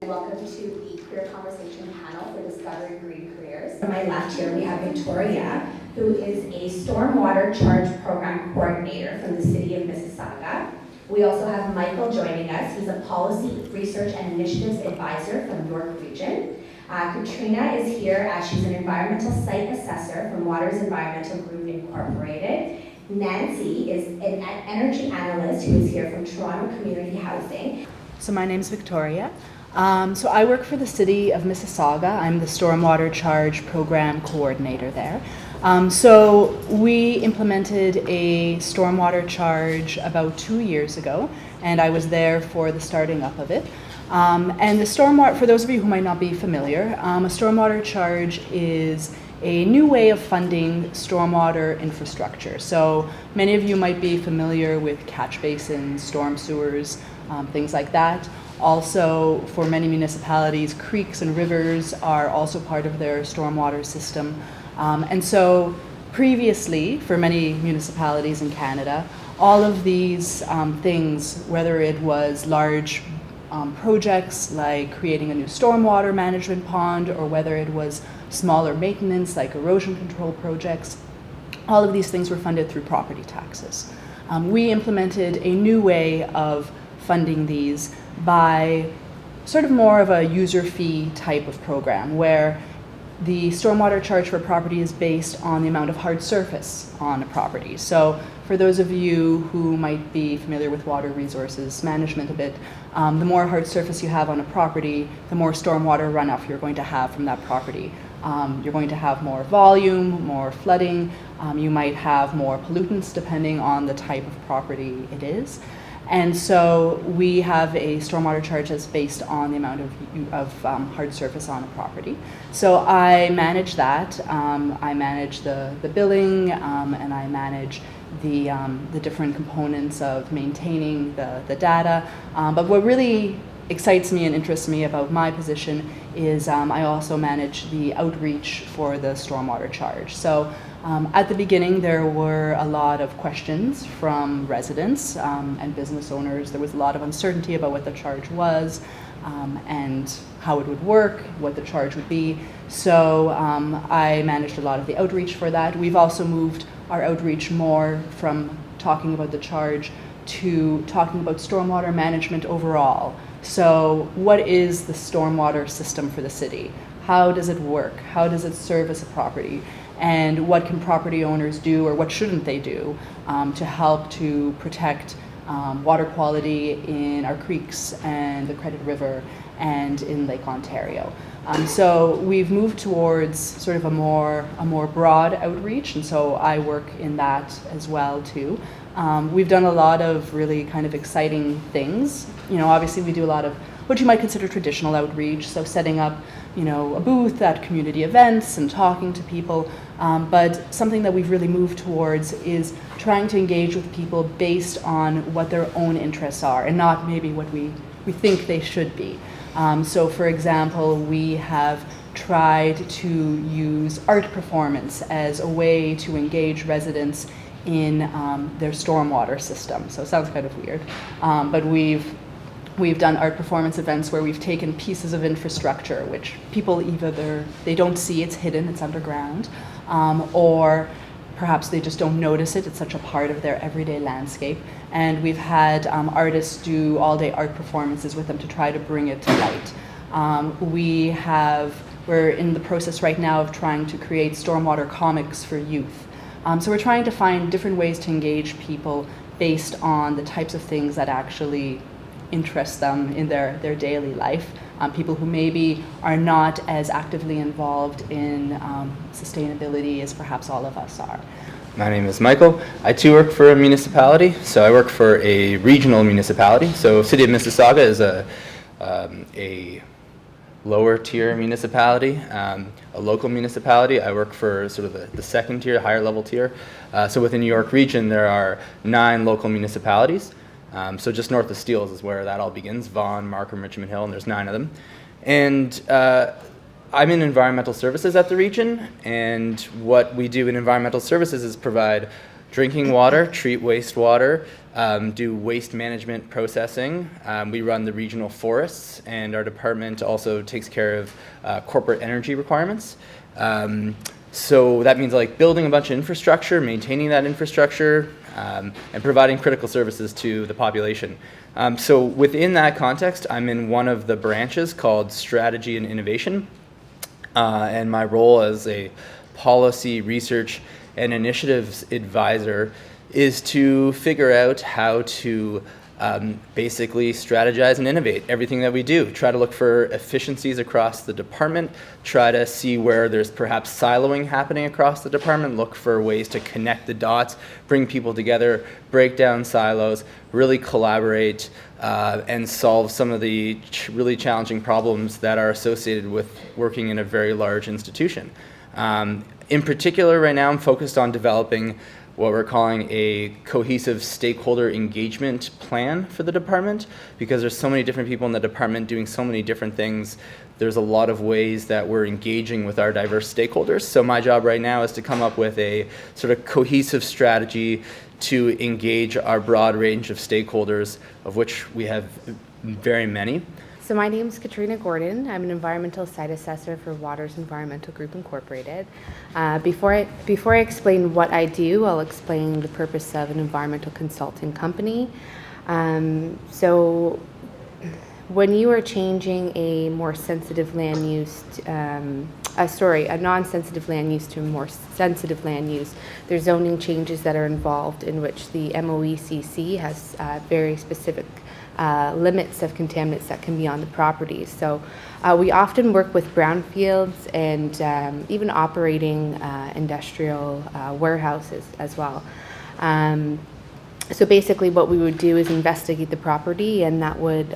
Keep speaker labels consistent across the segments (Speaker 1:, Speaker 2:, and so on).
Speaker 1: welcome to the Queer Conversation panel for Discovering Green Careers. On my left here, we have Victoria, who is a Stormwater Charge Program Coordinator from the City of Mississauga. We also have Michael joining us. He's a Policy, Research and Initiatives Advisor from York Region. Katrina is here as she's an Environmental Site Assessor from Waters Environmental Group Incorporated. Nancy is an Energy Analyst who is here from Toronto Community Housing.
Speaker 2: So my name is Victoria. So I work for the City of Mississauga. I'm the Stormwater Charge Program Coordinator there. So we implemented a stormwater charge about 2 years ago, and I was there for the starting up of it. And the stormwater, for those of you who might not be familiar, a stormwater charge is a new way of funding stormwater infrastructure. So many of you might be familiar with catch basins, storm sewers, things like that. Also, for many municipalities, creeks and rivers are also part of their stormwater system. And so previously, for many municipalities in Canada, all of these things, whether it was large projects like creating a new stormwater management pond, or whether it was smaller maintenance like erosion control projects, all of these things were funded through property taxes. We implemented a new way of funding these by sort of more of a user fee type of program, where the stormwater charge for a property is based on the amount of hard surface on a property. So for those of you who might be familiar with water resources management a bit, the more hard surface you have on a property, the more stormwater runoff you're going to have from that property. You're going to have more volume, more flooding, you might have more pollutants depending on the type of property it is. And so we have a stormwater charge that's based on the amount of hard surface on a property. So I manage that. I manage the billing, and I manage the different components of maintaining the data. But what really excites me and interests me about my position is I also manage the outreach for the stormwater charge. So at the beginning, there were a lot of questions from residents and business owners. There was a lot of uncertainty about what the charge was and how it would work, what the charge would be. So I managed a lot of the outreach for that. We've also moved our outreach more from talking about the charge to talking about stormwater management overall. So what is the stormwater system for the city? How does it work? How does it service a property? And what can property owners do, or what shouldn't they do, to help to protect water quality in our creeks and the Credit River and in Lake Ontario? So we've moved towards sort of a more broad outreach, and so I work in that as well too. We've done a lot of really kind of exciting things. You know, obviously we do a lot of what you might consider traditional outreach, so setting up, you know, a booth at community events and talking to people. But something that we've really moved towards is trying to engage with people based on what their own interests are and not maybe what we think they should be. So for example, we have tried to use art performance as a way to engage residents in their stormwater system. So it sounds kind of weird, but we've done art performance events where we've taken pieces of infrastructure which people either they don't see, it's hidden, it's underground, or perhaps they just don't notice it, it's such a part of their everyday landscape. And we've had artists do all-day art performances with them to try to bring it to light. We're in the process right now of trying to create stormwater comics for youth. So we're trying to find different ways to engage people based on the types of things that actually interest them in their daily life. People who maybe are not as actively involved in sustainability as perhaps all of us are.
Speaker 3: My name is Michael. I too work for a municipality, so I work for a regional municipality. So City of Mississauga is a lower tier municipality, a local municipality. I work for sort of the second tier, higher level tier. So within New York region, there are 9 local municipalities. So just north of Steeles is where that all begins, Vaughan, Markham, Richmond Hill, and there's 9 of them. And I'm in environmental services at the region, and what we do in environmental services is provide drinking water, treat wastewater, do waste management processing. We run the regional forests, and our department also takes care of corporate energy requirements. So that means like building a bunch of infrastructure, maintaining that infrastructure, and providing critical services to the population. So within that context, I'm in one of the branches called Strategy and Innovation, and my role as a policy, research, and initiatives advisor is to figure out how to basically strategize and innovate everything that we do. Try to look for efficiencies across the department, try to see where there's perhaps siloing happening across the department, look for ways to connect the dots, bring people together, break down silos, really collaborate, and solve some of the really challenging problems that are associated with working in a very large institution. In particular, right now I'm focused on developing what we're calling a cohesive stakeholder engagement plan for the department, because there's so many different people in the department doing so many different things. There's a lot of ways that we're engaging with our diverse stakeholders. So my job right now is to come up with a sort of cohesive strategy to engage our broad range of stakeholders, of which we have very many.
Speaker 4: So my name is Katrina Gordon. I'm an environmental site assessor for Waters Environmental Group Incorporated. Before I explain what I do, I'll explain the purpose of an environmental consulting company. So when you are changing a more sensitive land use, a non-sensitive land use to a more sensitive land use, there's zoning changes that are involved in which the MOECC has very specific limits of contaminants that can be on the property. So we often work with brownfields and even operating industrial warehouses as well. So basically what we would do is investigate the property, and that would,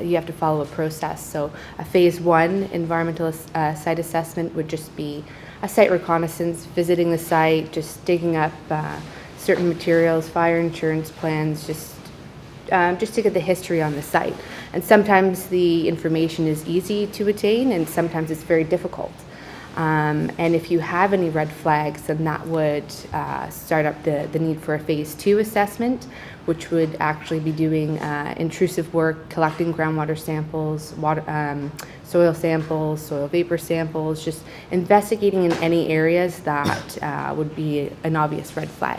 Speaker 4: you have to follow a process. So a phase 1 environmental site assessment would just be a site reconnaissance, visiting the site, just digging up certain materials, fire insurance plans, just to get the history on the site. And sometimes the information is easy to attain, and sometimes it's very difficult. And if you have any red flags, then that would start up the need for a phase 2 assessment, which would actually be doing intrusive work, collecting groundwater samples, soil samples, soil vapor samples, just investigating in any areas that would be an obvious red flag.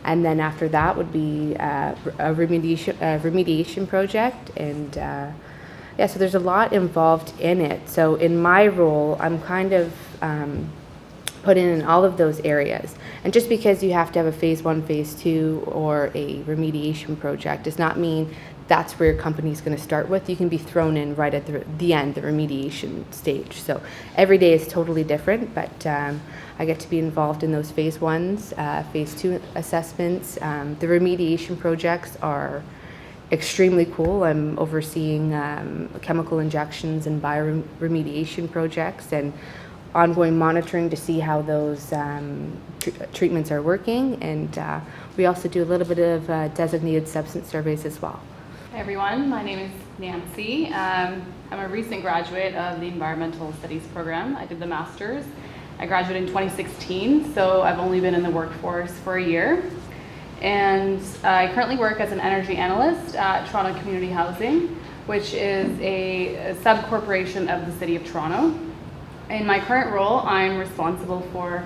Speaker 4: And then after that would be a remediation project, and so there's a lot involved in it. So in my role, I'm kind of put in all of those areas. And just because you have to have a phase 1, phase 2, or a remediation project does not mean that's where your company is going to start with. You can be thrown in right at the end, the remediation stage. So every day is totally different, but I get to be involved in those phase 1s, phase 2 assessments. The remediation projects are extremely cool. I'm overseeing chemical injections and bioremediation projects and ongoing monitoring to see how those treatments are working. And we also do a little bit of designated substance surveys as well.
Speaker 5: Hi everyone, my name is Nancy. I'm a recent graduate of the Environmental Studies program. I did the master's. I graduated in 2016, so I've only been in the workforce for a year. And I currently work as an energy analyst at Toronto Community Housing, which is a sub-corporation of the City of Toronto. In my current role, I'm responsible for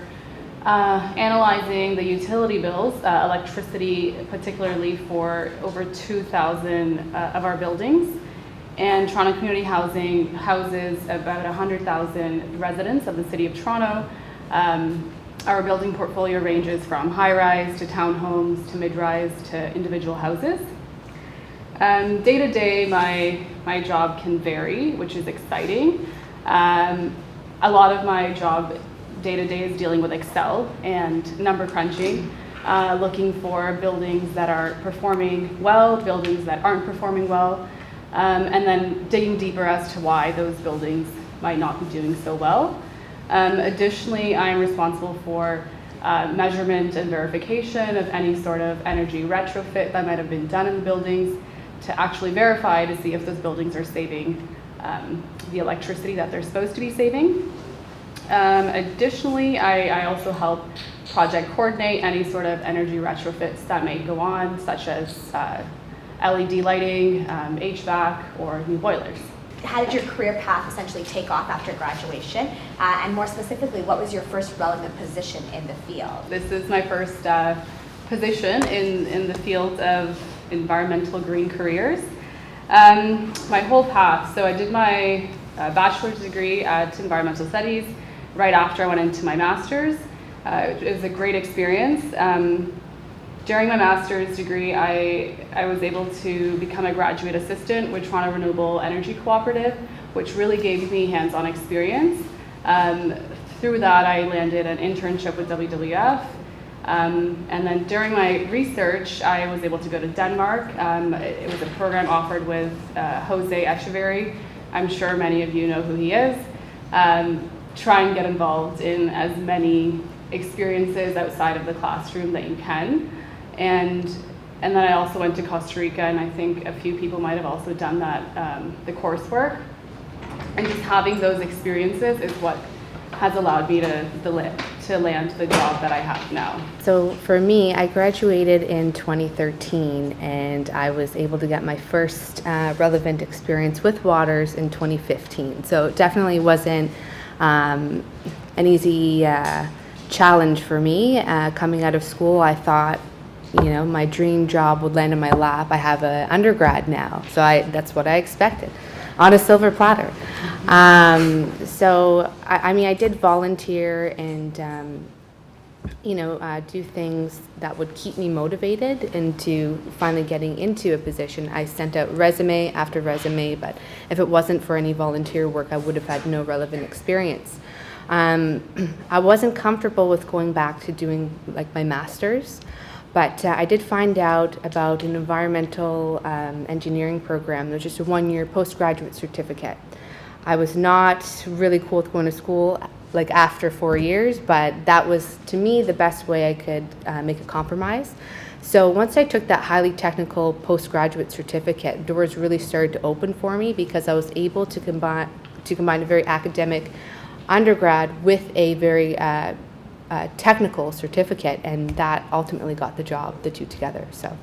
Speaker 5: analyzing the utility bills, electricity particularly for over 2,000 of our buildings. And Toronto Community Housing houses about 100,000 residents of the City of Toronto. Our building portfolio ranges from high-rise to townhomes to mid-rise to individual houses. Day to day, my job can vary, which is exciting. A lot of my job day to day is dealing with Excel and number crunching, looking for buildings that are performing well, buildings that aren't performing well, and then digging deeper as to why those buildings might not be doing so well. Additionally, I am responsible for measurement and verification of any sort of energy retrofit that might have been done in the buildings to actually verify to see if those buildings are saving the electricity that they're supposed to be saving. Additionally, I also help project coordinate any sort of energy retrofits that may go on, such as LED lighting, HVAC, or new boilers.
Speaker 1: How did your career path essentially take off after graduation? And more specifically, what was your first relevant position in the field?
Speaker 5: This is my first position in the field of environmental green careers. My whole path, so I did my bachelor's degree at environmental studies right after I went into my master's. It was a great experience. During my master's degree, I was able to become a graduate assistant with Toronto Renewable Energy Cooperative, which really gave me hands-on experience. Through that, I landed an internship with WWF. And then during my research, I was able to go to Denmark. It was a program offered with Jose Echeverry. I'm sure many of you know who he is. Try and get involved in as many experiences outside of the classroom that you can. And then I also went to Costa Rica, and I think a few people might have also done that, the coursework. And just having those experiences is what has allowed me to land the job that I have now.
Speaker 4: So for me, I graduated in 2013, and I was able to get my first relevant experience with waters in 2015. So it definitely wasn't an easy challenge for me. Coming out of school, I thought, my dream job would land in my lap. I have an undergrad now, so that's what I expected, on a silver platter. So I did volunteer and do things that would keep me motivated into finally getting into a position. I sent out resume after resume, but if it wasn't for any volunteer work, I would have had no relevant experience. I wasn't comfortable with going back to doing my master's. But I did find out about an environmental engineering program. It was just a one-year postgraduate certificate. I was not really cool with going to school after 4 years, but that was, to me, the best way I could make a compromise. So once I took that highly technical postgraduate certificate, doors really started to open for me because I was able to combine a very academic undergrad with a very technical certificate, and that ultimately got the job, the two together.
Speaker 3: So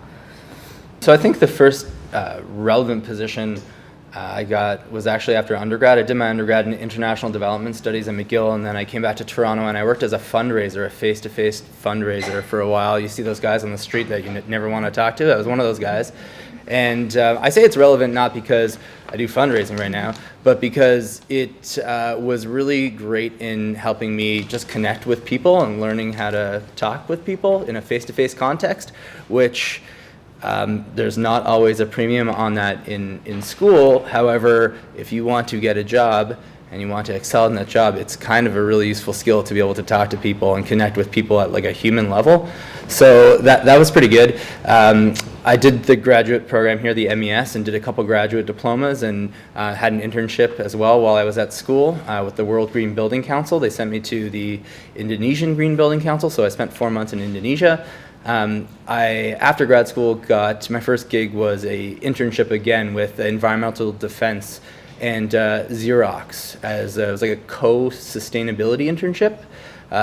Speaker 3: I think the first relevant position I got was actually after undergrad. I did my undergrad in international development studies at McGill, and then I came back to Toronto and I worked as a fundraiser, a face-to-face fundraiser for a while. You see those guys on the street that you never want to talk to. I was one of those guys. And I say it's relevant not because I do fundraising right now, but because it was really great in helping me just connect with people and learning how to talk with people in a face-to-face context, which there's not always a premium on that in school. However, if you want to get a job and you want to excel in that job, it's kind of a really useful skill to be able to talk to people and connect with people at a human level. So that was pretty good. I did the graduate program here, the MES, and did a couple graduate diplomas, and had an internship as well while I was at school with the World Green Building Council. They sent me to the Indonesian Green Building Council, so I spent 4 months in Indonesia. After grad school, got my first gig was a internship again with environmental defense and Xerox, as it was a co-sustainability internship.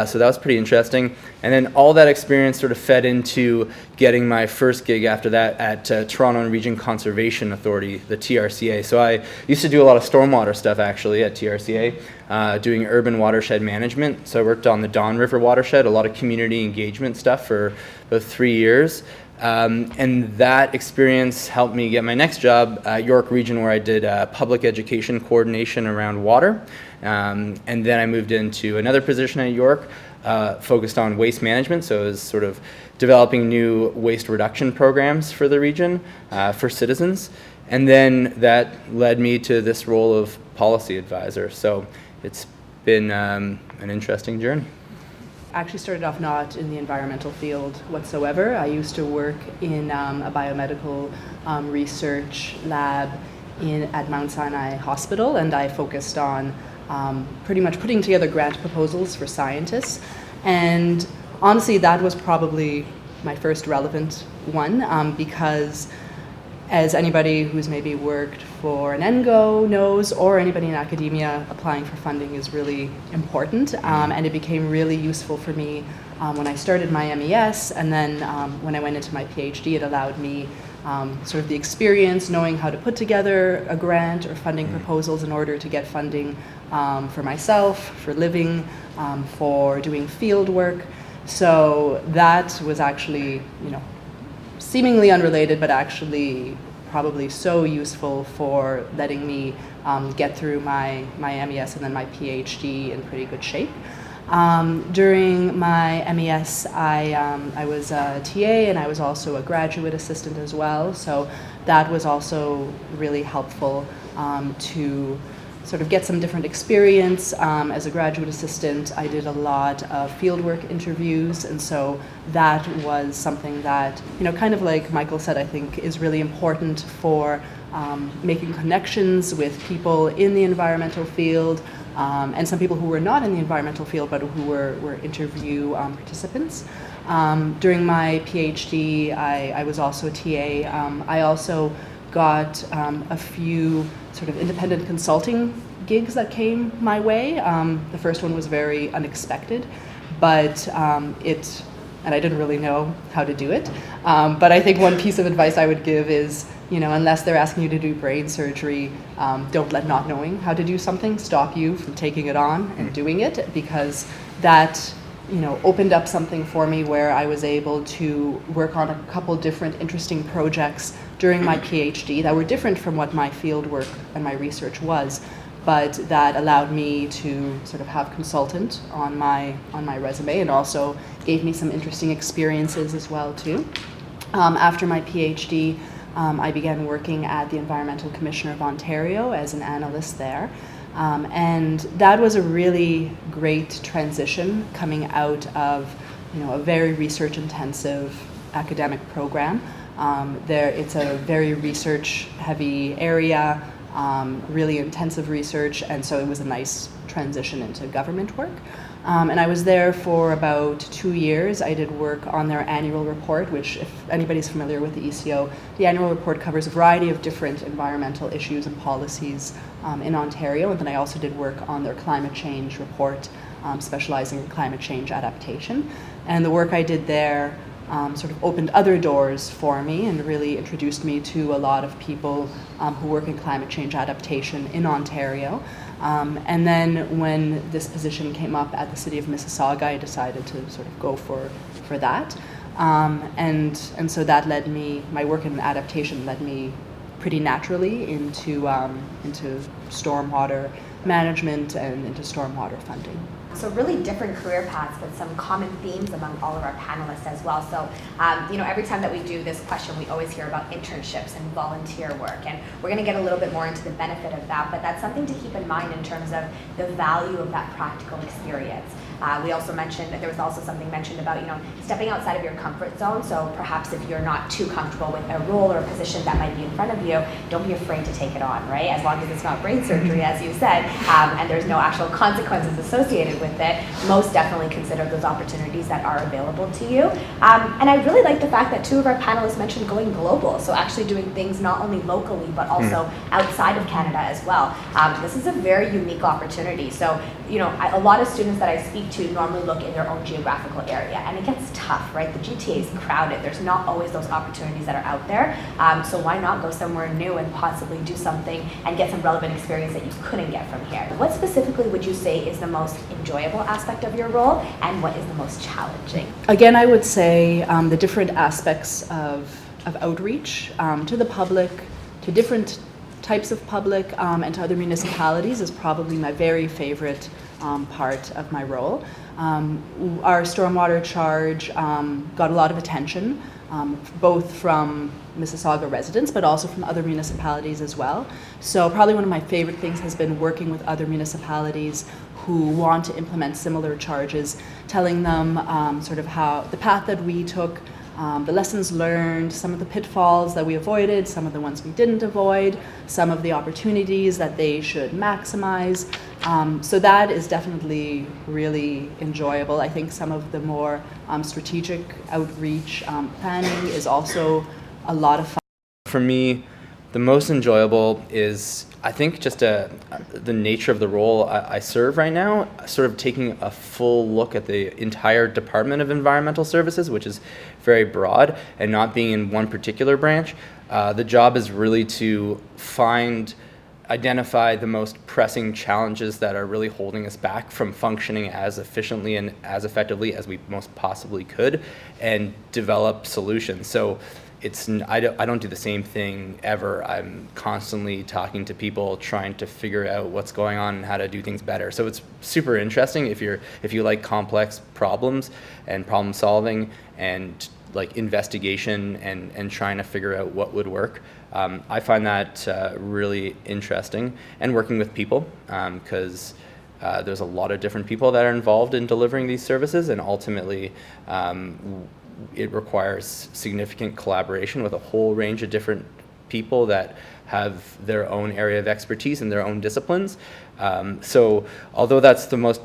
Speaker 3: So that was pretty interesting. And then all that experience sort of fed into getting my first gig after that at Toronto and Region Conservation Authority, the TRCA. So I used to do a lot of stormwater stuff actually at TRCA, doing urban watershed management. So I worked on the Don River watershed, a lot of community engagement stuff for about 3 years. And that experience helped me get my next job at York Region, where I did public education coordination around water. And then I moved into another position at York, focused on waste management. So it was sort of developing new waste reduction programs for the region, for citizens. And then that led me to this role of policy advisor. So it's been an interesting journey.
Speaker 2: I actually started off not in the environmental field whatsoever. I used to work in a biomedical research lab at Mount Sinai Hospital, and I focused on pretty much putting together grant proposals for scientists. And honestly, that was probably my first relevant one, because as anybody who's maybe worked for an NGO knows, or anybody in academia, applying for funding is really important, and it became really useful for me when I started my MES, and then when I went into my PhD, it allowed me sort of the experience knowing how to put together a grant or funding proposals in order to get funding for myself, for living, for doing field work. So that was actually, seemingly unrelated, but actually probably so useful for letting me get through my MES and then my PhD in pretty good shape. During my MES, I was a TA and I was also a graduate assistant as well. So that was also really helpful to sort of get some different experience. As a graduate assistant, I did a lot of fieldwork interviews, and so that was something that, kind of like Michael said, I think is really important for making connections with people in the environmental field, and some people who were not in the environmental field but who were interview participants. During my PhD, I was also a TA. I also got a few sort of independent consulting gigs that came my way. The first one was very unexpected, but and I didn't really know how to do it. But I think one piece of advice I would give is, unless they're asking you to do brain surgery, don't let not knowing how to do something stop you from taking it on and doing it, because that opened up something for me where I was able to work on a couple different interesting projects during my PhD that were different from what my field work and my research was, but that allowed me to sort of have consultant on my resume, and also gave me some interesting experiences as well too. After my PhD, I began working at the Environmental Commissioner of Ontario as an analyst there. And that was a really great transition coming out of, a very research-intensive academic program. It's a very research-heavy area, really intensive research, and so it was a nice transition into government work. And I was there for about 2 years. I did work on their annual report, which, if anybody's familiar with the ECO, the annual report covers a variety of different environmental issues and policies in Ontario. And then I also did work on their climate change report, specializing in climate change adaptation. And the work I did there sort of opened other doors for me and really introduced me to a lot of people who work in climate change adaptation in Ontario. And then when this position came up at the City of Mississauga, I decided to sort of go for that. And so that led me, my work in adaptation led me pretty naturally into stormwater management and into stormwater funding.
Speaker 1: So really different career paths, but some common themes among all of our panelists as well. So, every time that we do this question, we always hear about internships and volunteer work, and we're going to get a little bit more into the benefit of that, but that's something to keep in mind in terms of the value of that practical experience. We also mentioned that there was also something mentioned about, stepping outside of your comfort zone. So perhaps if you're not too comfortable with a role or a position that might be in front of you, don't be afraid to take it on, right? As long as it's not brain surgery, as you said, and there's no actual consequences associated with it, most definitely consider those opportunities that are available to you. And I really like the fact that 2 of our panelists mentioned going global. So actually doing things not only locally, but also outside of Canada as well. This is a very unique opportunity. So, a lot of students that I speak to normally look in their own geographical area, and it gets tough, right? The GTA is crowded. There's not always those opportunities that are out there. So why not go somewhere new and possibly do something and get some relevant experience that you couldn't get from here? What specifically would you say is the most enjoyable aspect of your role, and what is the most challenging?
Speaker 2: Again, I would say the different aspects of outreach to the public, to different types of public, and to other municipalities is probably my very favorite part of my role. Our stormwater charge got a lot of attention, both from Mississauga residents, but also from other municipalities as well. So probably one of my favorite things has been working with other municipalities who want to implement similar charges, telling them sort of how the path that we took, the lessons learned, some of the pitfalls that we avoided, some of the ones we didn't avoid, some of the opportunities that they should maximize. So that is definitely really enjoyable. I think some of the more strategic outreach planning is also a lot of fun.
Speaker 3: For me, The most enjoyable is, I think, just the nature of the role I serve right now, sort of taking a full look at the entire Department of Environmental Services, which is very broad, and not being in one particular branch. The job is really to identify the most pressing challenges that are really holding us back from functioning as efficiently and as effectively as we most possibly could, and develop solutions. So I don't do the same thing ever. I'm constantly talking to people, trying to figure out what's going on and how to do things better. So it's super interesting if you like complex problems and problem solving and like investigation and trying to figure out what would work. I find that really interesting, and working with people, because there's a lot of different people that are involved in delivering these services, and ultimately it requires significant collaboration with a whole range of different people that have their own area of expertise and their own disciplines. So although that's the most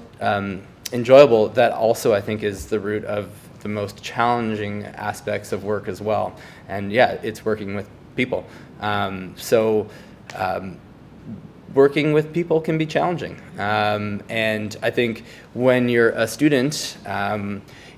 Speaker 3: enjoyable, that also I think is the root of the most challenging aspects of work as well. And yeah, it's working with people. Working with people can be challenging. And I think when you're a student,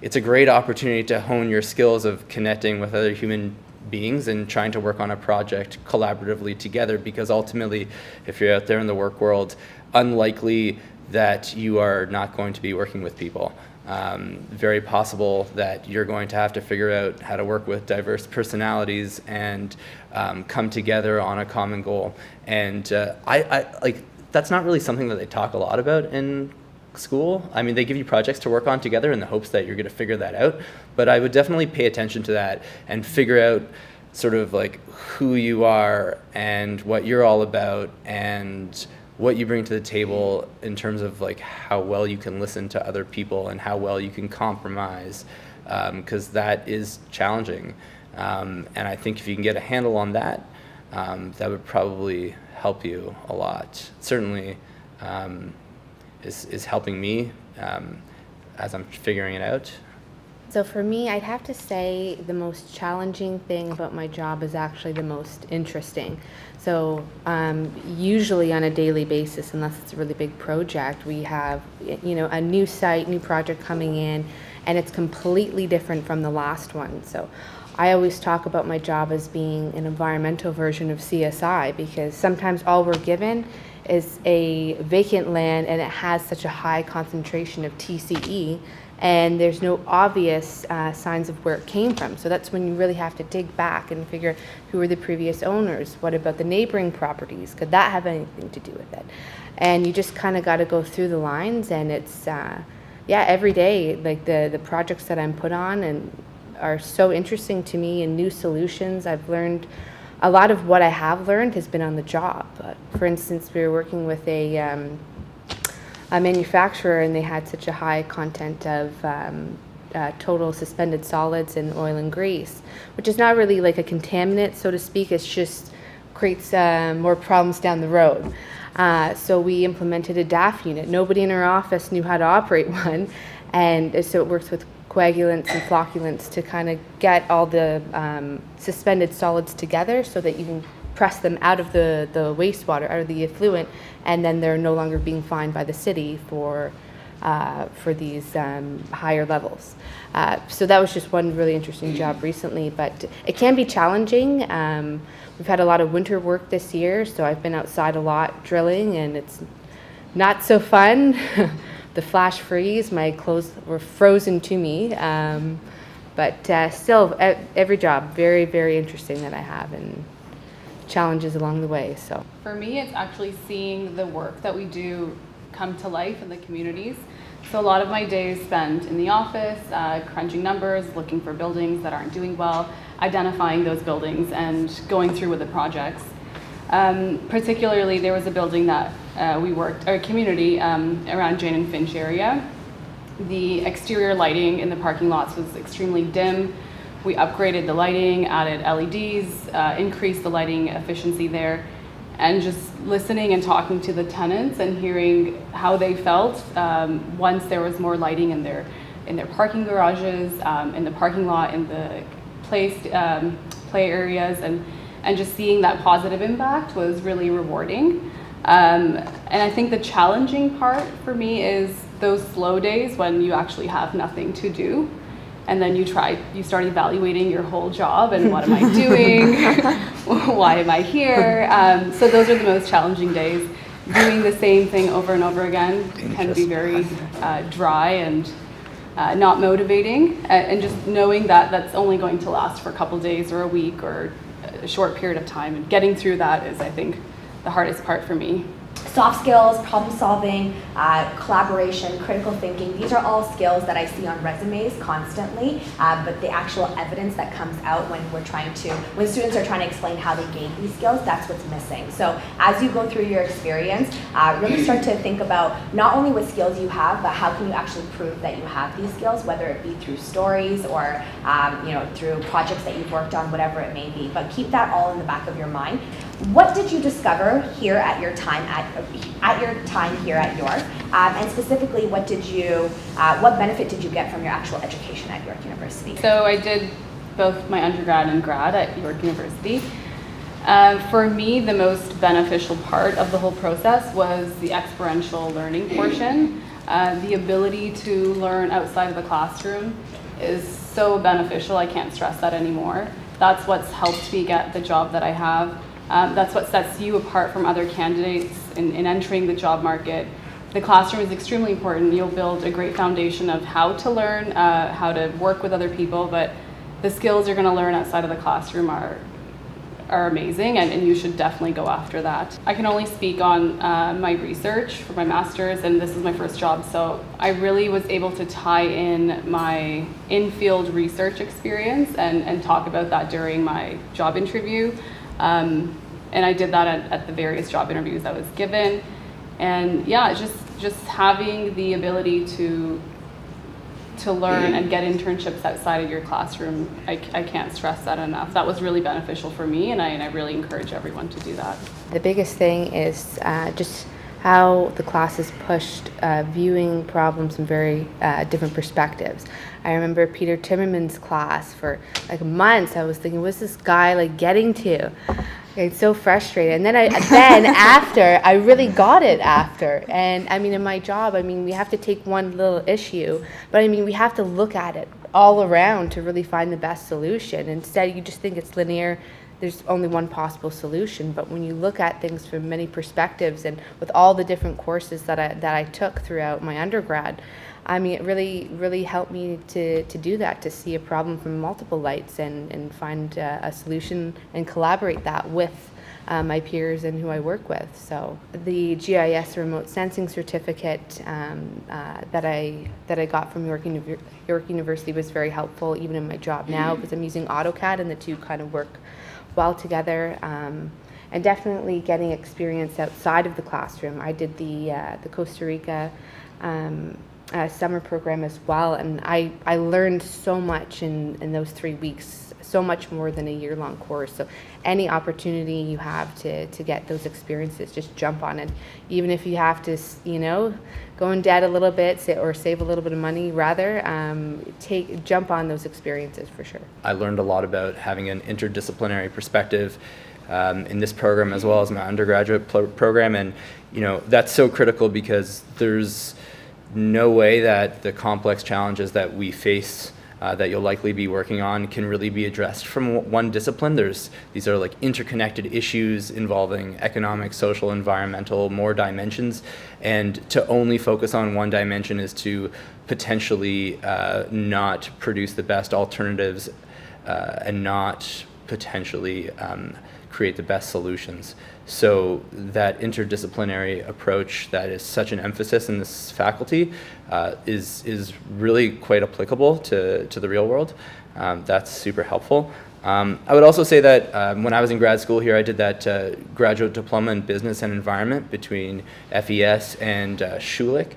Speaker 3: it's a great opportunity to hone your skills of connecting with other human beings and trying to work on a project collaboratively together, because ultimately, if you're out there in the work world, unlikely that you are not going to be working with people. Very possible that you're going to have to figure out how to work with diverse personalities and come together on a common goal. And I like, that's not really something that they talk a lot about in school. I mean, they give you projects to work on together in the hopes that you're going to figure that out. But I would definitely pay attention to that and figure out sort of like who you are and what you're all about and what you bring to the table in terms of like how well you can listen to other people and how well you can compromise, because that is challenging. And I think if you can get a handle on that, that would probably help you a lot. Certainly is helping me as I'm figuring it out.
Speaker 4: So for me, I'd have to say the most challenging thing about my job is actually the most interesting. So usually on a daily basis, unless it's a really big project, we have a new site, new project coming in, and it's completely different from the last one. So I always talk about my job as being an environmental version of CSI, because sometimes all we're given is a vacant land and it has such a high concentration of TCE, and there's no obvious signs of where it came from. So that's when you really have to dig back and figure who were the previous owners, what about the neighboring properties, could that have anything to do with it? And you just kind of got to go through the lines, and it's every day, like the projects that I'm put on and are so interesting to me, and new solutions. I've learned a lot of what I have learned has been on the job. For instance, we were working with a manufacturer, and they had such a high content of total suspended solids and oil and grease, which is not really like a contaminant, so to speak. It's just creates more problems down the road. So we implemented a DAF unit. Nobody in our office knew how to operate one, and so it works with coagulants and flocculants to kind of get all the suspended solids together so that you can press them out of the wastewater, out of the effluent, and then they're no longer being fined by the city for these higher levels. So that was just one really interesting job recently, but it can be challenging. We've had a lot of winter work this year, so I've been outside a lot drilling, and it's not so fun. The flash freeze, my clothes were frozen to me, but still, every job, very, very interesting that I have, and challenges along the way. So
Speaker 5: for me, it's actually seeing the work that we do come to life in the communities. So a lot of my days spent in the office, crunching numbers, looking for buildings that aren't doing well, identifying those buildings, and going through with the projects. Particularly, there was a building that we worked, or a community around Jane and Finch area. The exterior lighting in the parking lots was extremely dim. We upgraded the lighting, added LEDs, increased the lighting efficiency there, and just listening and talking to the tenants and hearing how they felt once there was more lighting in their parking garages, in the parking lot, in the play areas, and and just seeing that positive impact was really rewarding. And I think the challenging part for me is those slow days when you actually have nothing to do. And then you start evaluating your whole job and what am I doing? Why am I here? So those are the most challenging days. Doing the same thing over and over again can be very dry and not motivating. And just knowing that that's only going to last for a couple days or a week or a short period of time. And getting through that is, I think, the hardest part for me.
Speaker 1: Soft skills, problem solving, collaboration, critical thinking, these are all skills that I see on resumes constantly, but the actual evidence that comes out when students are trying to explain how they gained these skills, that's what's missing. So as you go through your experience, really start to think about not only what skills you have, but how can you actually prove that you have these skills, whether it be through stories or through projects that you've worked on, whatever it may be. But keep that all in the back of your mind. What did you discover here at your time here at York, and specifically, what benefit did you get from your actual education at York University?
Speaker 5: So I did both my undergrad and grad at York University. For me, the most beneficial part of the whole process was the experiential learning portion. The ability to learn outside of the classroom is so beneficial. I can't stress that anymore. That's what's helped me get the job that I have. That's what sets you apart from other candidates in entering the job market. The classroom is extremely important. You'll build a great foundation of how to learn, how to work with other people, but the skills you're going to learn outside of the classroom are amazing, and you should definitely go after that. I can only speak on my research for my master's, and this is my first job, so I really was able to tie in my in-field research experience and talk about that during my job interview. And I did that at the various job interviews I was given. And yeah, just having the ability to learn and get internships outside of your classroom, I can't stress that enough. That was really beneficial for me, and I really encourage everyone to do that.
Speaker 4: The biggest thing is just how the classes pushed viewing problems from very different perspectives. I remember Peter Timmerman's class for like months. I was thinking, what's this guy getting to? It's so frustrating. And then after, I really got it after. And I mean, in my job, we have to take one little issue, but we have to look at it all around to really find the best solution. Instead, you just think it's linear. There's only one possible solution. But when you look at things from many perspectives, and with all the different courses that I took throughout my undergrad, it really helped me to do that, to see a problem from multiple lights and find a solution and collaborate that with my peers and who I work with. So the GIS remote sensing certificate that I got from York University was very helpful even in my job now, because I'm using AutoCAD and the two kind of work well together. And definitely getting experience outside of the classroom. I did the Costa Rica summer program as well, and I learned so much in those 3 weeks, so much more than a year-long course. So any opportunity you have to get those experiences, just jump on it. Even if you have to, go in debt a little bit or save a little bit of money, rather, jump on those experiences for sure.
Speaker 3: I learned a lot about having an interdisciplinary perspective in this program as well as my undergraduate program, and that's so critical because there's no way that the complex challenges that we face that you'll likely be working on can really be addressed from one discipline. These are interconnected issues involving economic, social, environmental, more dimensions, and to only focus on one dimension is to potentially not produce the best alternatives and not potentially create the best solutions. So that interdisciplinary approach that is such an emphasis in this faculty is really quite applicable to the real world. That's super helpful. I would also say that when I was in grad school here, I did that graduate diploma in business and environment between FES and Schulich.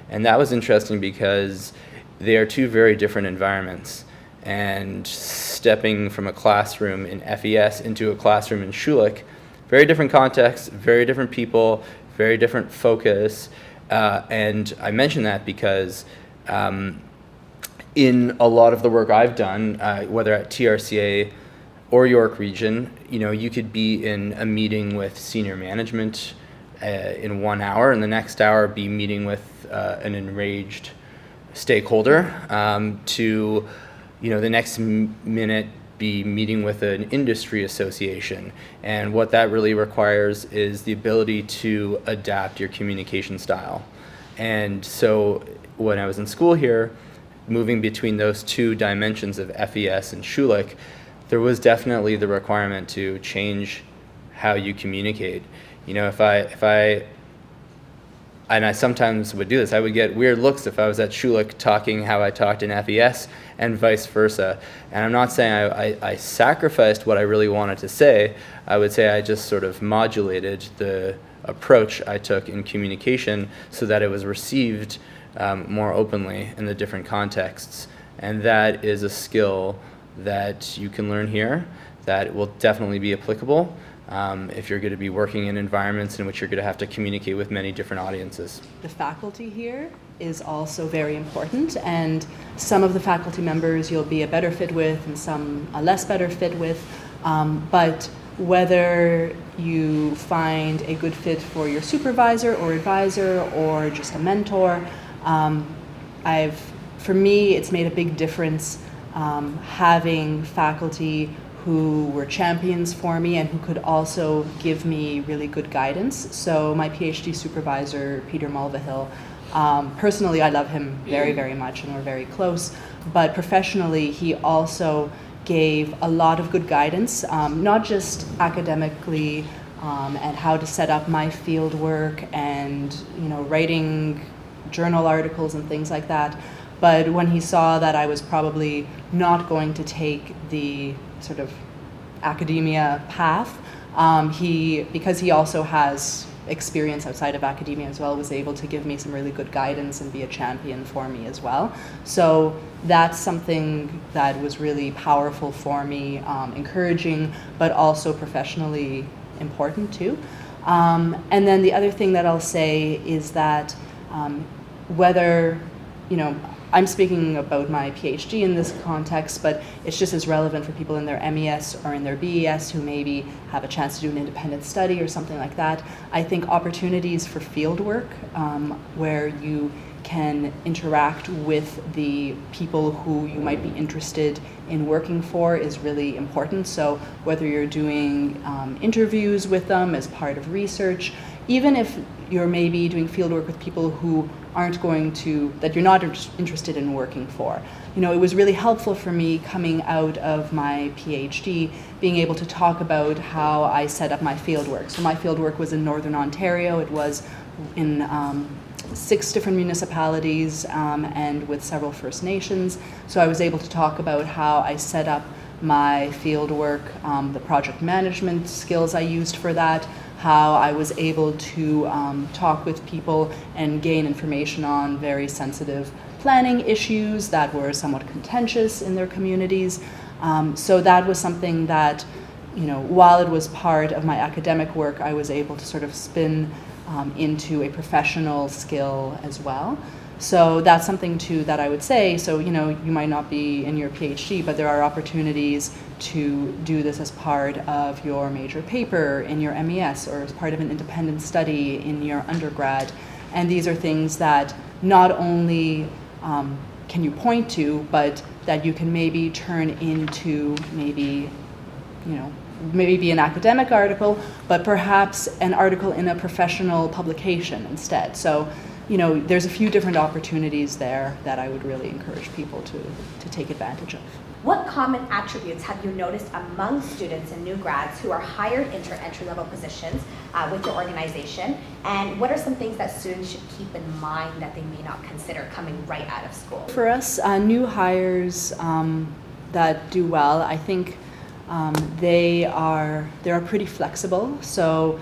Speaker 3: And that was interesting because they are two very different environments. And stepping from a classroom in FES into a classroom in Schulich, very different context, very different people, very different focus. And I mention that because in a lot of the work I've done, whether at TRCA or York Region, you could be in a meeting with senior management in 1 hour, and the next hour be meeting with an enraged stakeholder, to the next minute be meeting with an industry association. And what that really requires is the ability to adapt your communication style. And so when I was in school here, moving between those two dimensions of FES and Schulich, there was definitely the requirement to change how you communicate. And I sometimes would do this, I would get weird looks if I was at Schulich talking how I talked in FES and vice versa. And I'm not saying I sacrificed what I really wanted to say. I would say I just sort of modulated the approach I took in communication so that it was received more openly in the different contexts. And that is a skill that you can learn here that will definitely be applicable if you're going to be working in environments in which you're going to have to communicate with many different audiences.
Speaker 2: The faculty here is also very important, and some of the faculty members you'll be a better fit with and some a less better fit with, but whether you find a good fit for your supervisor or advisor or just a mentor, for me it's made a big difference having faculty who were champions for me and who could also give me really good guidance. So my PhD supervisor, Peter Mulvihill, personally I love him very, very much and we're very close, but professionally he also gave a lot of good guidance, not just academically and how to set up my field work and writing journal articles and things like that, but when he saw that I was probably not going to take the sort of academia path, because he also has experience outside of academia as well, was able to give me some really good guidance and be a champion for me as well. So that's something that was really powerful for me, encouraging, but also professionally important too. And then the other thing that I'll say is that whether, I'm speaking about my PhD in this context, but it's just as relevant for people in their MES or in their BES who maybe have a chance to do an independent study or something like that. I think opportunities for field work where you can interact with the people who you might be interested in working for is really important. So whether you're doing interviews with them as part of research, even if you're maybe doing fieldwork with people who that you're not interested in working for. It was really helpful for me coming out of my PhD, being able to talk about how I set up my fieldwork. So my fieldwork was in Northern Ontario. It was in 6 different municipalities and with several First Nations. So I was able to talk about how I set up my fieldwork, the project management skills I used for that, how I was able to talk with people and gain information on very sensitive planning issues that were somewhat contentious in their communities. So that was something that, while it was part of my academic work, I was able to sort of spin into a professional skill as well. So that's something too that I would say. So, you might not be in your PhD, but there are opportunities to do this as part of your major paper in your MES or as part of an independent study in your undergrad. And these are things that not only can you point to, but that you can maybe turn into maybe be an academic article, but perhaps an article in a professional publication instead. So, there's a few different opportunities there that I would really encourage people to take advantage of.
Speaker 1: What common attributes have you noticed among students and new grads who are hired into entry-level positions with your organization? And what are some things that students should keep in mind that they may not consider coming right out of school?
Speaker 2: For us, new hires that do well, I think they're pretty flexible. So,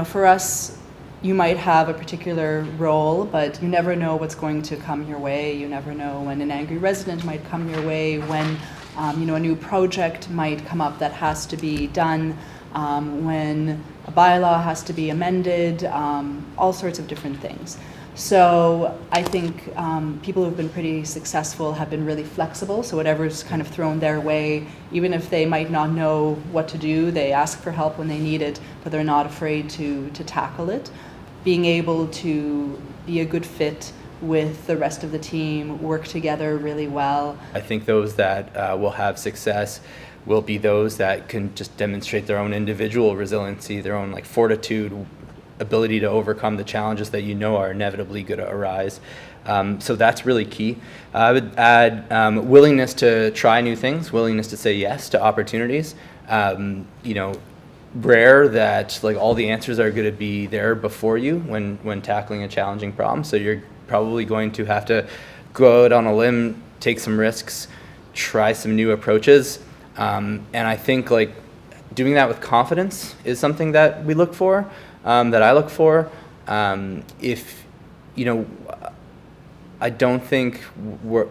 Speaker 2: for us, you might have a particular role, but you never know what's going to come your way. You never know when an angry resident might come your way, when a new project might come up that has to be done, when a bylaw has to be amended, all sorts of different things. So I think people who've been pretty successful have been really flexible. So whatever's kind of thrown their way, even if they might not know what to do, they ask for help when they need it, but they're not afraid to tackle it. Being able to be a good fit with the rest of the team, work together really well.
Speaker 3: I think those that will have success will be those that can just demonstrate their own individual resiliency, their own like fortitude, ability to overcome the challenges that you know are inevitably going to arise. So that's really key. I would add willingness to try new things, willingness to say yes to opportunities. Rare that like all the answers are going to be there before you when tackling a challenging problem. So you're probably going to have to go out on a limb, take some risks, try some new approaches. And I think like doing that with confidence is something that we look for, that I look for. I don't think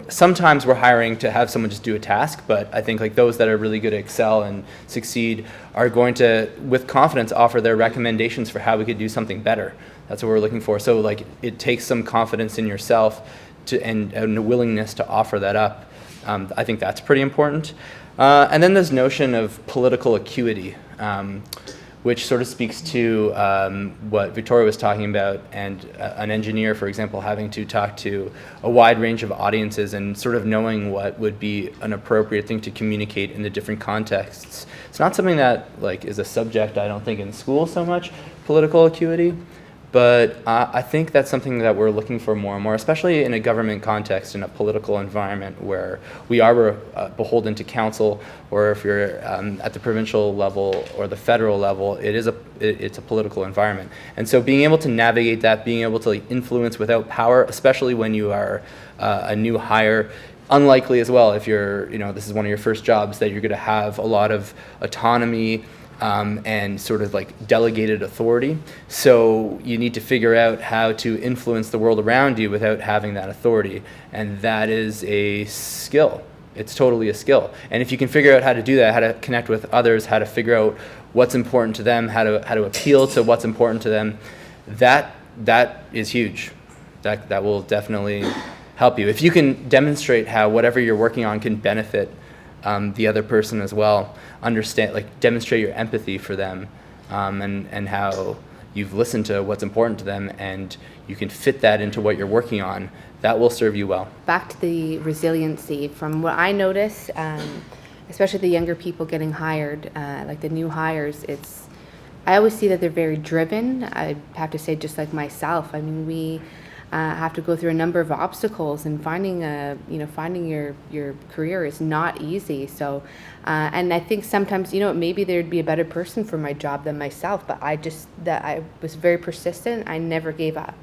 Speaker 3: sometimes we're hiring to have someone just do a task, but I think like those that are really good at excel and succeed are going to, with confidence, offer their recommendations for how we could do something better. That's what we're looking for. So like it takes some confidence in yourself and a willingness to offer that up. I think that's pretty important. And then this notion of political acuity, which sort of speaks to what Victoria was talking about, and an engineer, for example, having to talk to a wide range of audiences and sort of knowing what would be an appropriate thing to communicate in the different contexts. It's not something that like is a subject, I don't think, in school so much, political acuity, but I think that's something that we're looking for more and more, especially in a government context, in a political environment where we are beholden to council, or if you're at the provincial level or the federal level, it's a political environment. And so being able to navigate that, being able to like, influence without power, especially when you are a new hire, unlikely as well if you're, this is one of your first jobs, that you're going to have a lot of autonomy and sort of like delegated authority. So you need to figure out how to influence the world around you without having that authority. And that is a skill. It's totally a skill. And if you can figure out how to do that, how to connect with others, how to figure out what's important to them, how to appeal to what's important to them, that is huge. That will definitely help you. If you can demonstrate how whatever you're working on can benefit the other person as well, demonstrate your empathy for them, and how you've listened to what's important to them and you can fit that into what you're working on, that will serve you well.
Speaker 4: Back to the resiliency, from what I notice, especially the younger people getting hired, like the new hires, I always see that they're very driven. I have to say, just like myself, I mean, we have to go through a number of obstacles, and finding your career is not easy. So, and I think sometimes, maybe there'd be a better person for my job than myself, but I was very persistent. I never gave up.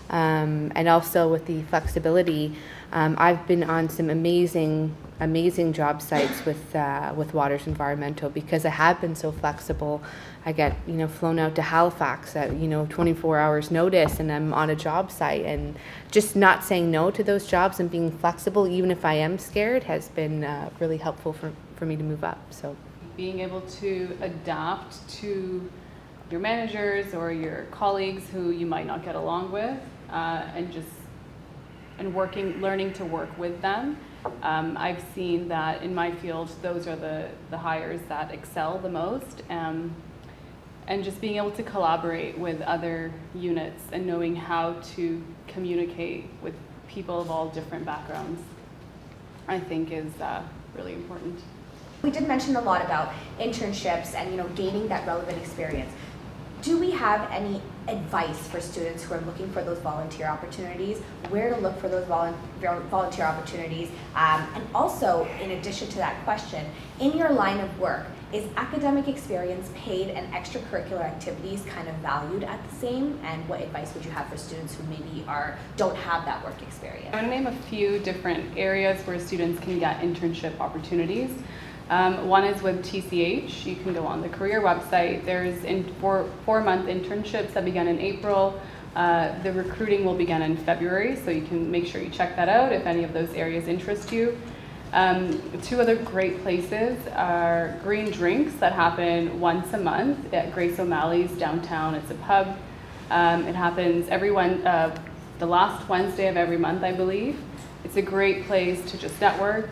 Speaker 4: And also with the flexibility, I've been on some amazing job sites with Waters Environmental, because I have been so flexible. I get flown out to Halifax at 24 hours notice, and I'm on a job site, and just not saying no to those jobs and being flexible even if I am scared has been really helpful for me to move up. So
Speaker 5: being able to adapt to your managers or your colleagues who you might not get along with, learning to work with them. I've seen that in my field, those are the hires that excel the most. And just being able to collaborate with other units and knowing how to communicate with people of all different backgrounds, I think is really important.
Speaker 1: We did mention a lot about internships and gaining that relevant experience. Do we have any advice for students who are looking for those volunteer opportunities, where to look for those volunteer opportunities? And also, in addition to that question, in your line of work, is academic experience, paid, and extracurricular activities kind of valued at the same? And what advice would you have for students who maybe don't have that work experience?
Speaker 5: I'm going to name a few different areas where students can get internship opportunities. One is with TCH. You can go on the career website. There's 4-month internships that begin in April. The recruiting will begin in February, so you can make sure you check that out if any of those areas interest you. Two other great places are green drinks that happen once a month at Grace O'Malley's downtown. It's a pub. It happens the last Wednesday of every month, I believe. It's a great place to just network,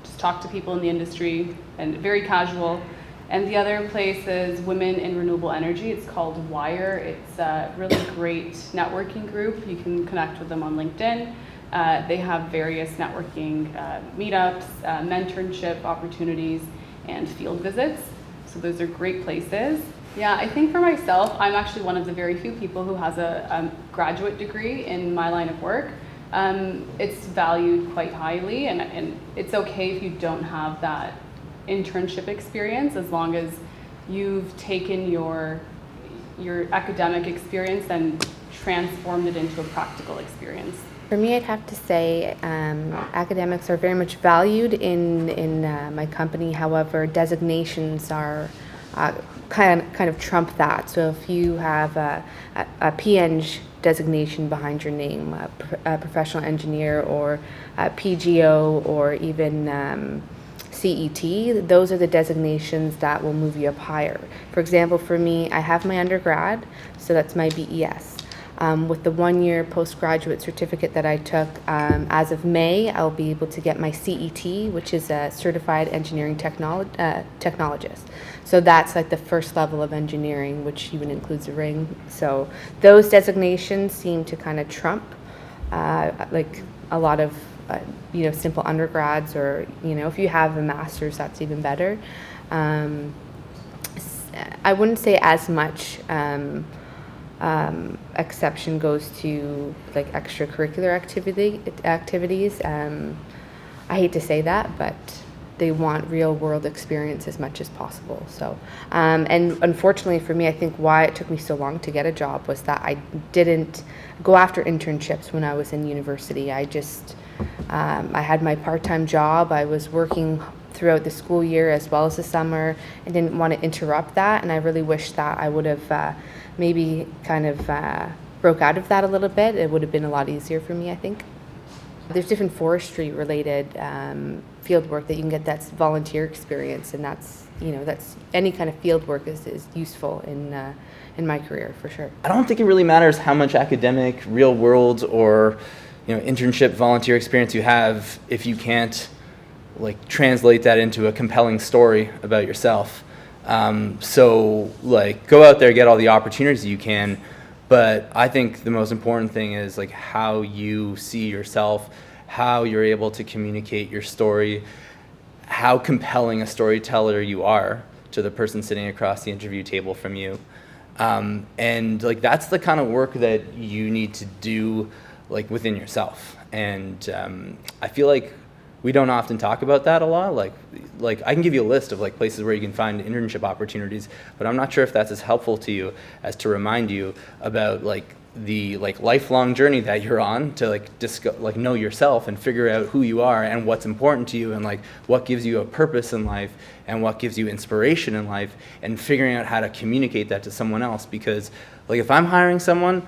Speaker 5: just talk to people in the industry, and very casual. And the other place is Women in Renewable Energy. It's called WIRE. It's a really great networking group. You can connect with them on LinkedIn. They have various networking meetups, mentorship opportunities, and field visits. So those are great places. Yeah, I think for myself, I'm actually one of the very few people who has a graduate degree in my line of work. It's valued quite highly, and it's okay if you don't have that internship experience, as long as you've taken your academic experience and transformed it into a practical experience.
Speaker 4: For me, I'd have to say academics are very much valued in my company. However, designations are kind of trump that. So if you have a PEng designation behind your name, a professional engineer, or a PGO, or even CET, those are the designations that will move you up higher. For example, for me, I have my undergrad, so that's my BES. With the 1-year postgraduate certificate that I took, as of May, I'll be able to get my CET, which is a Certified Engineering Technologist. So that's like the first level of engineering, which even includes a ring. So those designations seem to kind of trump like a lot of simple undergrads, or if you have a master's, that's even better. I wouldn't say as much exception goes to like extracurricular activities. I hate to say that, but they want real world experience as much as possible. So, and unfortunately for me, I think why it took me so long to get a job was that I didn't go after internships when I was in university. I had my part-time job. I was working throughout the school year as well as the summer. I didn't want to interrupt that, and I really wish that I would have maybe kind of broke out of that a little bit. It would have been a lot easier for me, I think. There's different forestry related field work that you can get that's volunteer experience, and that's any kind of field work is useful in my career for sure.
Speaker 3: I don't think it really matters how much academic, real world, or internship volunteer experience you have if you can't like translate that into a compelling story about yourself. So like go out there, get all the opportunities you can, but I think the most important thing is like how you see yourself, how you're able to communicate your story, how compelling a storyteller you are to the person sitting across the interview table from you. And like that's the kind of work that you need to do like within yourself. And I feel like we don't often talk about that a lot. Like I can give you a list of like places where you can find internship opportunities, but I'm not sure if that's as helpful to you as to remind you about like the like lifelong journey that you're on to like know yourself and figure out who you are and what's important to you and like what gives you a purpose in life and what gives you inspiration in life, and figuring out how to communicate that to someone else. Because like if I'm hiring someone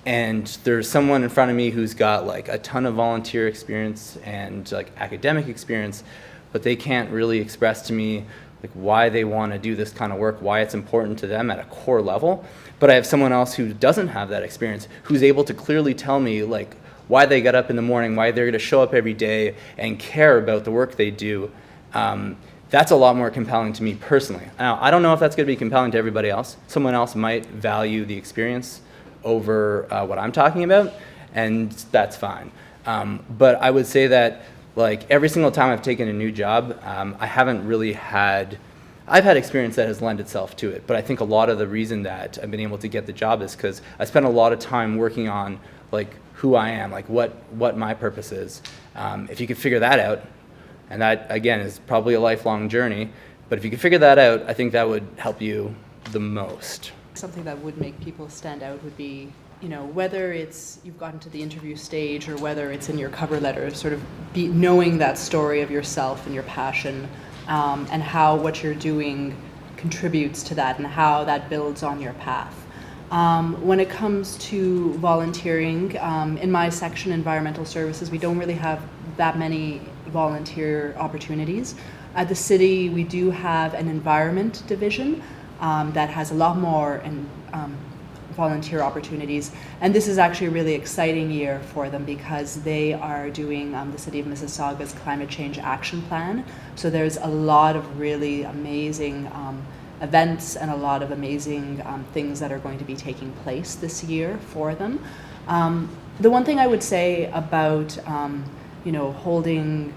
Speaker 3: and there's someone in front of me who's got like a ton of volunteer experience and like academic experience, but they can't really express to me like why they want to do this kind of work, why it's important to them at a core level. But I have someone else who doesn't have that experience, who's able to clearly tell me like why they got up in the morning, why they're going to show up every day and care about the work they do. That's a lot more compelling to me personally. Now, I don't know if that's going to be compelling to everybody else. Someone else might value the experience over what I'm talking about, and that's fine. But I would say that like every single time I've taken a new job, I haven't really I've had experience that has lent itself to it, but I think a lot of the reason that I've been able to get the job is because I spent a lot of time working on like who I am, like what my purpose is. If you could figure that out, and that again is probably a lifelong journey, but if you could figure that out, I think that would help you the most.
Speaker 2: Something that would make people stand out would be, whether it's you've gotten to the interview stage or whether it's in your cover letter, sort of knowing that story of yourself and your passion, and how what you're doing contributes to that and how that builds on your path. When it comes to volunteering, in my section, environmental services, we don't really have that many volunteer opportunities. At the city, we do have an environment division that has a lot more volunteer opportunities. And this is actually a really exciting year for them because they are doing the City of Mississauga's Climate Change Action Plan. So there's a lot of really amazing events and a lot of amazing things that are going to be taking place this year for them. The one thing I would say about holding,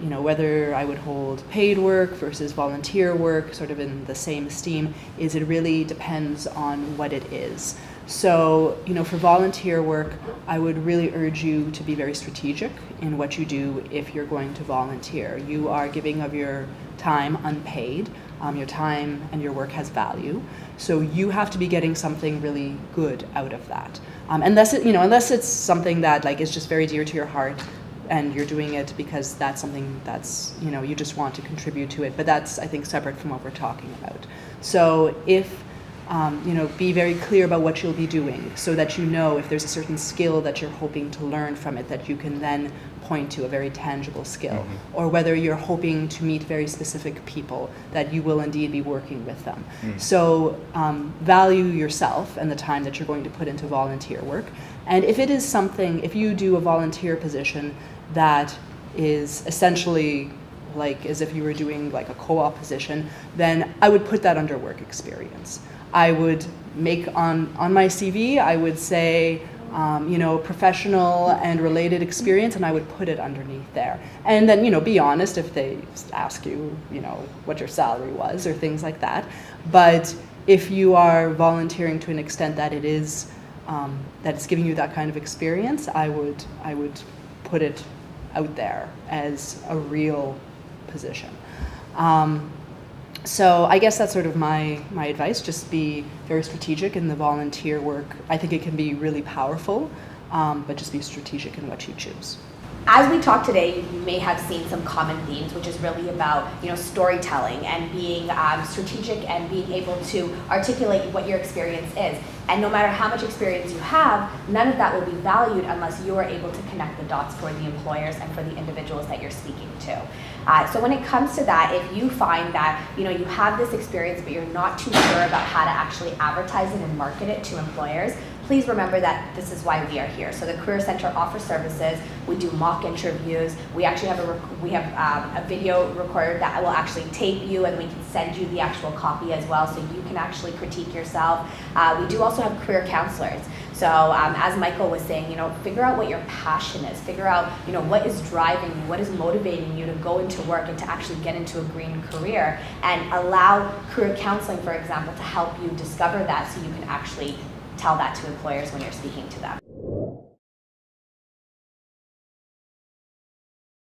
Speaker 2: whether I would hold paid work versus volunteer work sort of in the same esteem is it really depends on what it is. So, for volunteer work, I would really urge you to be very strategic in what you do if you're going to volunteer. You are giving of your time unpaid. Your time and your work has value. So you have to be getting something really good out of that. Unless it's something that is just very dear to your heart and you're doing it because that's something that's, you just want to contribute to it. But that's, I think, separate from what we're talking about. So if be very clear about what you'll be doing so that if there's a certain skill that you're hoping to learn from it, that you can then point to a very tangible skill, or whether you're hoping to meet very specific people, that you will indeed be working with them. So value yourself and the time that you're going to put into volunteer work. And if it is something, if you do a volunteer position that is essentially as if you were doing a co-op position, then I would put that under work experience. I would make on my CV, I would say, professional and related experience, and I would put it underneath there. And then, be honest if they ask you, what your salary was or things like that. But if you are volunteering to an extent that it's giving you that kind of experience, I would put it out there as a real position. So I guess that's sort of my advice. Just be very strategic in the volunteer work. I think it can be really powerful, but just be strategic in what you choose.
Speaker 1: As we talk today, you may have seen some common themes, which is really about storytelling and being strategic and being able to articulate what your experience is. And no matter how much experience you have, none of that will be valued unless you are able to connect the dots for the employers and for the individuals that you're speaking to. So when it comes to that, if you find that you have this experience but you're not too sure about how to actually advertise it and market it to employers, please remember that this is why we are here. So the Career Center offers services. We do mock interviews. We actually have a video recorder that will actually tape you, and we can send you the actual copy as well, so you can actually critique yourself. We do also have career counselors. So as Michael was saying, figure out what your passion is. Figure out, what is driving you, what is motivating you to go into work and to actually get into a green career, and allow career counseling, for example, to help you discover that so you can actually tell that to employers when you're speaking to them.